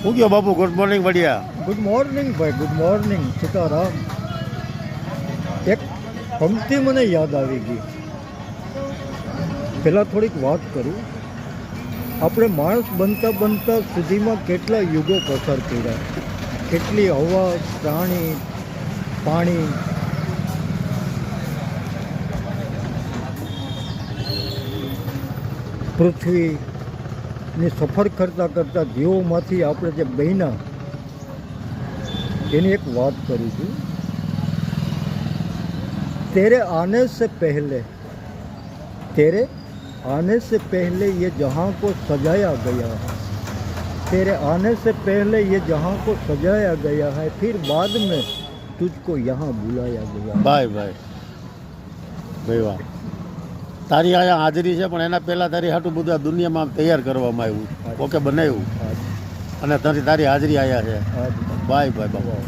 શું કહો બાપુ? ગુડ મોર્નિંગ બઢિયા. ગુડ મોર્નિંગ ભાઈ, ગુડ મોર્નિંગ. સીતારામ. એક પંક્તિ મને યાદ આવી ગઈ. પહેલાં થોડીક વાત કરું. આપણે માણસ બનતા બનતા સુધીમાં કેટલા યુગો પસાર કર્યા, કેટલી હવા, પ્રાણી, પાણી, પૃથ્વીની સફર કરતાં કરતાં જીવોમાંથી આપણે જે બન્યા એની એક વાત કરું છું. तेरे आने से पहले ये जहाँ को सजाया गया है, तेरे आने से पहले ये जहाँ को सजाया गया है, फिर बाद में तुझको यहाँ बुलाया गया. ભાઈ ભાઈ ભાઈ વાહ. તારી અહીંયા હાજરી છે, પણ એના પહેલાં તારી હાટું બધું આ દુનિયામાં તૈયાર કરવામાં આવ્યું, ઓકે બનાવ્યું, અને તારી હાજરી આવ્યા છે. ભાઈ ભાઈ બાબા.